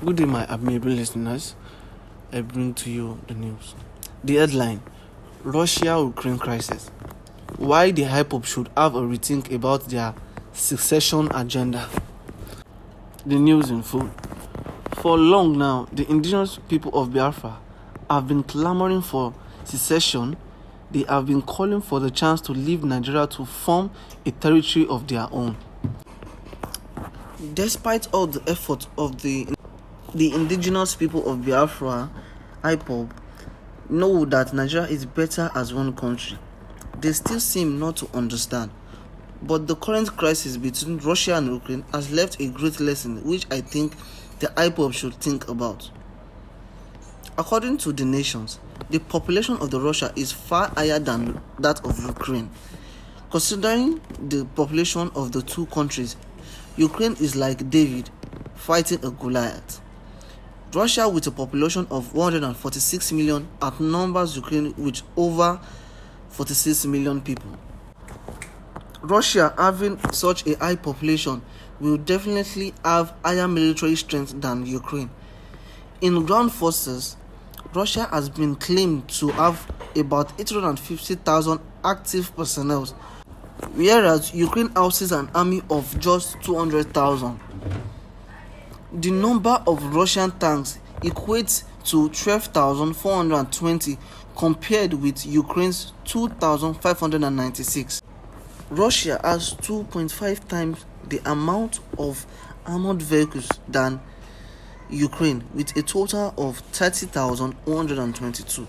Good day, my admirable listeners. I bring to you the news. The headline: Russia-Ukraine crisis. Why the Ipob should have a rethink about their secession agenda. The news in full. For long now, the indigenous people of Biafra have been clamoring for secession. They have been calling for the chance to leave Nigeria to form a territory of their own. Despite all the efforts of the indigenous people of Biafra, Ipob, know that Nigeria is better as one country. They still seem not to understand. But the current crisis between Russia and Ukraine has left a great lesson which I think the Ipob should think about. According to the nations, the population of the Russia is far higher than that of Ukraine. Considering the population of the two countries, Ukraine is like David fighting a Goliath. Russia, with a population of 146 million, outnumbers Ukraine with over 46 million people. Russia, having such a high population, will definitely have higher military strength than Ukraine. In ground forces, Russia has been claimed to have about 850,000 active personnel, whereas Ukraine houses an army of just 200,000. The number of Russian tanks equates to 12,420 compared with Ukraine's 2,596. Russia has 2.5 times the amount of armored vehicles than Ukraine, with a total of 30,122,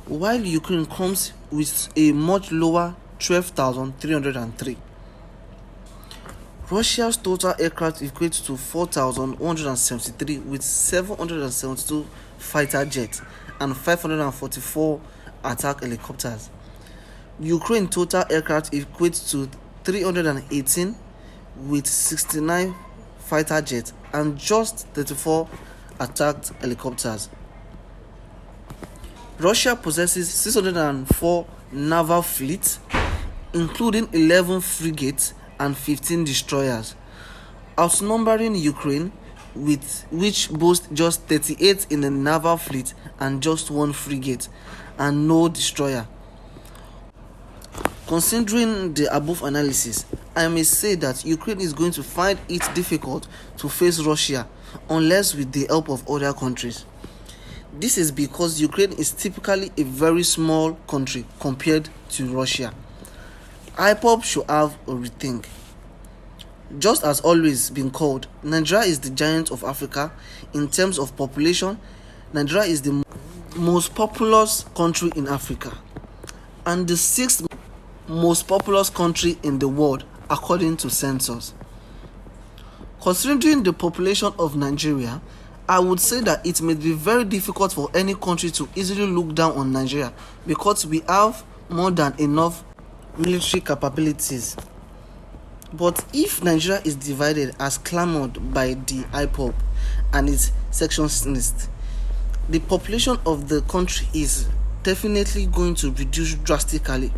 while Ukraine comes with a much lower 12,303. Russia's total aircraft equates to 4,173 with 772 fighter jets and 544 attack helicopters. Ukraine total aircraft equates to 318 with 69 fighter jets and just 34 attack helicopters. Russia possesses 604 naval fleets, including 11 frigates and 15 destroyers, outnumbering Ukraine, which boasts just 38 in the naval fleet and just 1 frigate and no destroyer. Considering the above analysis, I may say that Ukraine is going to find it difficult to face Russia unless with the help of other countries. This is because Ukraine is typically a very small country compared to Russia. Ipob should have a rethink. Just as always been called, Nigeria is the giant of Africa. In terms of population, Nigeria is the most populous country in Africa and the 6th most populous country in the world according to census. Considering the population of Nigeria, I would say that it may be very difficult for any country to easily look down on Nigeria because we have more than enough military capabilities. But if Nigeria is divided as clamored by the Ipob and its secessionists, the population of the country is definitely going to reduce drastically.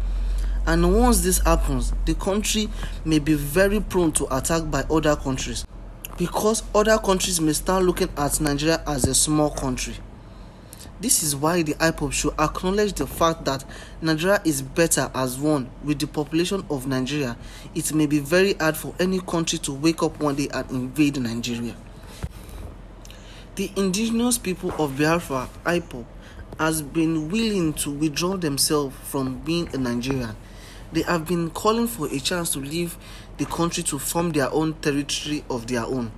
And once this happens, the country may be very prone to attack by other countries because other countries may start looking at Nigeria as a small country. This is why the Ipob should acknowledge the fact that Nigeria is better as one. With the population of Nigeria, it may be very hard for any country to wake up one day and invade Nigeria. The indigenous people of Biafra, Ipob, has been willing to withdraw themselves from being a Nigerian. They have been calling for a chance to leave the country to form their own territory of their own.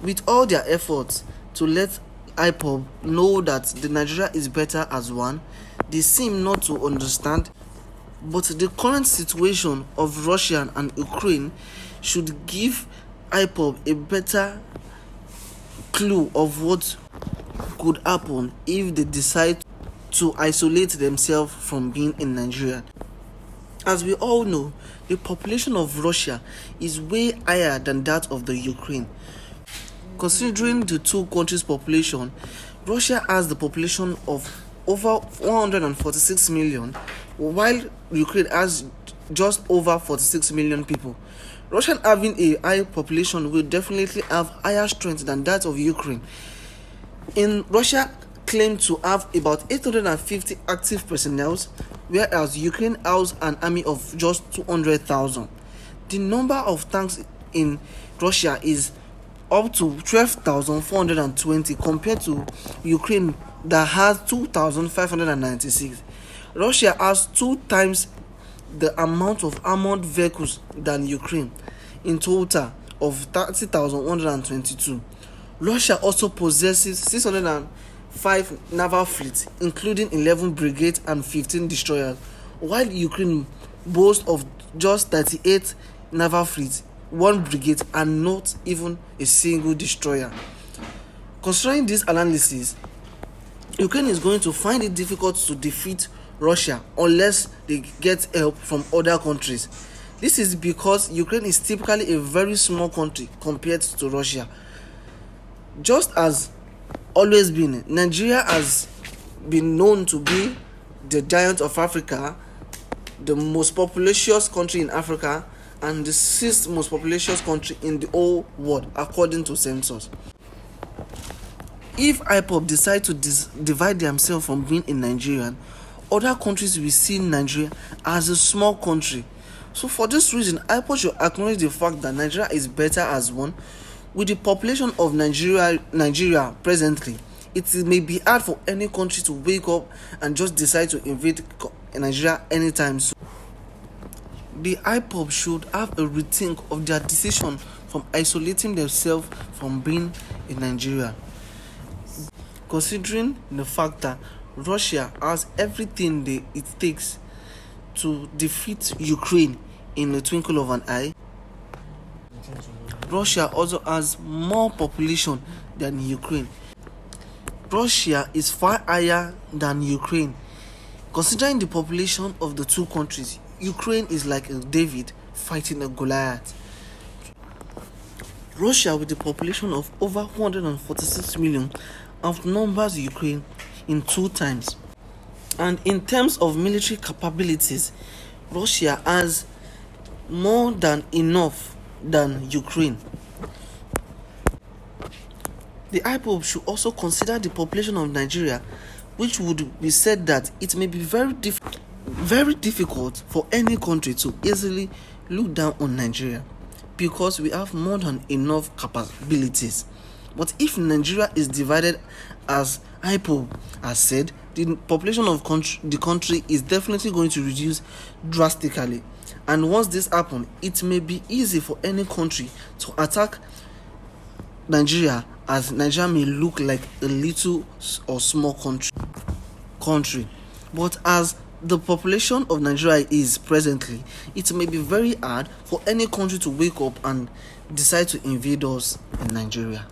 With all their efforts to let Ipob know that the Nigeria is better as one, they seem not to understand. But the current situation of Russia and Ukraine should give Ipob a better clue of what could happen if they decide to isolate themselves from being in Nigeria. As we all know, the population of Russia is way higher than that of the Ukraine. Considering the two countries' population, Russia has the population of over 146 million, while Ukraine has just over 46 million people. Russia having a high population will definitely have higher strength than that of Ukraine. Russia claimed to have about 850 active personnel, whereas Ukraine has an army of just 200,000. The number of tanks in Russia is up to 12,420 compared to Ukraine that has 2,596. Russia has 2 times the amount of armored vehicles than Ukraine, in total of 30,122. Russia also possesses 605 naval fleets, including 11 brigades and 15 destroyers, while Ukraine boasts of just 38 naval fleets, 1 brigade, and not even a single destroyer. Considering this analysis, Ukraine is going to find it difficult to defeat Russia unless they get help from other countries. This is because Ukraine is typically a very small country compared to Russia. Just as always been, Nigeria has been known to be the giant of Africa, the most populous country in Africa, and the 6th most populous country in the whole world, according to census. If Ipob decide to divide themselves from being a Nigerian, other countries will see Nigeria as a small country. So for this reason, Ipob should acknowledge the fact that Nigeria is better as one. With the population of Nigeria presently, it may be hard for any country to wake up and just decide to invade Nigeria anytime soon. The Ipob should have a rethink of their decision from isolating themselves from being in Nigeria, considering the fact that Russia has everything it takes to defeat Ukraine in the twinkle of an eye. Russia also has more population than Ukraine. Russia is far higher than Ukraine. Considering the population of the two countries, Ukraine is like a David fighting a Goliath. Russia, with a population of over 146 million, outnumbers Ukraine in 2 times. And in terms of military capabilities, Russia has more than enough than Ukraine. The Ipob should also consider the population of Nigeria, which would be said that it may be very difficult for any country to easily look down on Nigeria because we have more than enough capabilities. But if Nigeria is divided, as Ipob has said, the population of the country is definitely going to reduce drastically. And once this happens, it may be easy for any country to attack Nigeria, as Nigeria may look like a little or small country. But as the population of Nigeria is presently, it may be very hard for any country to wake up and decide to invade us in Nigeria.